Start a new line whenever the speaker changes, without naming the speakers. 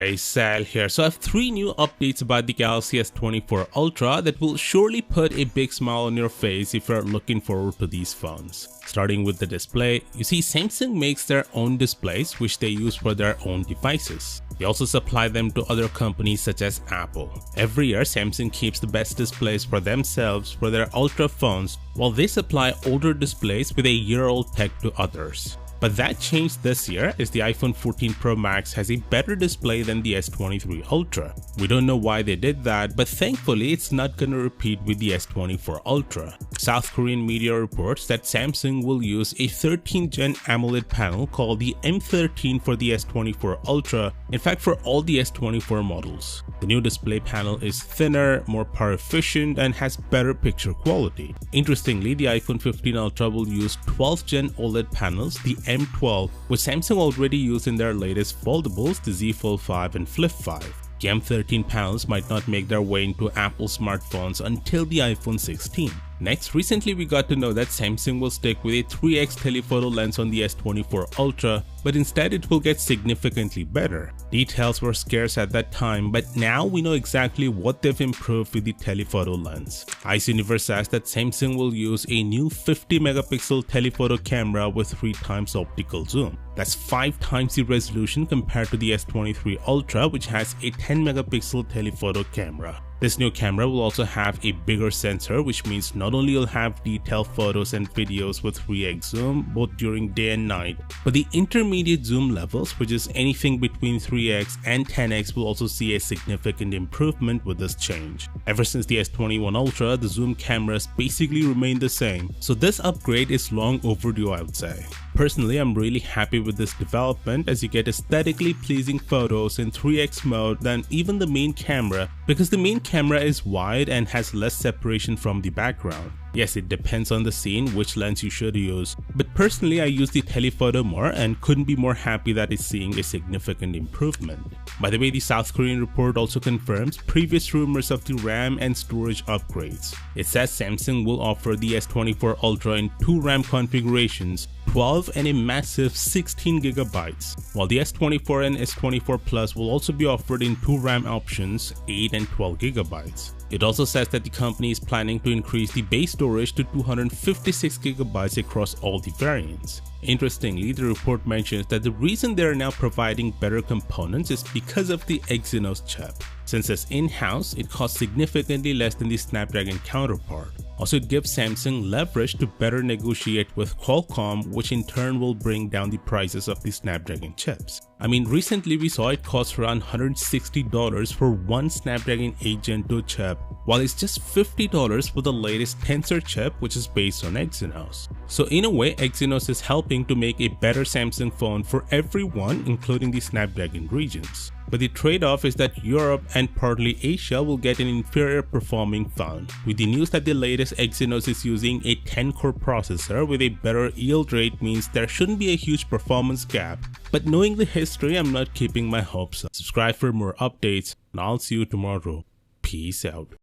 Hey, Sal here. So I have 3 new updates about the Galaxy S24 Ultra that will surely put a big smile on your face if you're looking forward to these phones. Starting with the display, you see Samsung makes their own displays which they use for their own devices. They also supply them to other companies such as Apple. Every year, Samsung keeps the best displays for themselves for their Ultra phones, while they supply older displays with a year-old tech to others. But that changed this year as the iPhone 14 Pro Max has a better display than the S23 Ultra. We don't know why they did that, but thankfully it's not gonna repeat with the S24 Ultra. South Korean media reports that Samsung will use a 13th gen AMOLED panel called the M13 for the S24 Ultra, in fact for all the S24 models. The new display panel is thinner, more power efficient, and has better picture quality. Interestingly, the iPhone 15 Ultra will use 12th gen OLED panels, the M12, which Samsung already used in their latest foldables, the Z Fold 5 and Flip 5. The M13 panels might not make their way into Apple smartphones until the iPhone 16. Next, recently we got to know that Samsung will stick with a 3x telephoto lens on the S24 Ultra, but instead it will get significantly better. Details were scarce at that time, but now we know exactly what they've improved with the telephoto lens. Ice Universe says that Samsung will use a new 50 megapixel telephoto camera with 3 times optical zoom. That's 5 times the resolution compared to the S23 Ultra, which has a 10 megapixel telephoto camera. This new camera will also have a bigger sensor, which means not only you'll have detailed photos and videos with 3x zoom both during day and night, but the intermediate zoom levels, which is anything between 3x and 10x, will also see a significant improvement with this change. Ever since the S21 Ultra, the zoom cameras basically remain the same, so this upgrade is long overdue, I would say. Personally, I'm really happy with this development as you get aesthetically pleasing photos in 3x mode than even the main camera, because the main camera is wide and has less separation from the background. Yes, it depends on the scene which lens you should use, but personally I use the telephoto more and couldn't be more happy that it's seeing a significant improvement. By the way, the South Korean report also confirms previous rumors of the RAM and storage upgrades. It says Samsung will offer the S24 Ultra in 2 RAM configurations, 12 and a massive 16 GB, while the S24 and S24 Plus will also be offered in 2 RAM options, 8 and 12 GB. It also says that the company is planning to increase the base storage to 256 GB across all the variants. Interestingly, the report mentions that the reason they are now providing better components is because of the Exynos chip. Since it's in-house, it costs significantly less than the Snapdragon counterpart. Also, it gives Samsung leverage to better negotiate with Qualcomm, which in turn will bring down the prices of the Snapdragon chips. I mean, recently we saw it cost around $160 for one Snapdragon 8 Gen 2 chip, while it's just $50 for the latest Tensor chip, which is based on Exynos. So in a way, Exynos is helping to make a better Samsung phone for everyone, including the Snapdragon regions. But the trade-off is that Europe and partly Asia will get an inferior performing phone, with the news that the latest Exynos is using a 10-core processor with a better yield rate means there shouldn't be a huge performance gap. But knowing the history, I'm not keeping my hopes up. Subscribe for more updates, and I'll see you tomorrow. Peace out.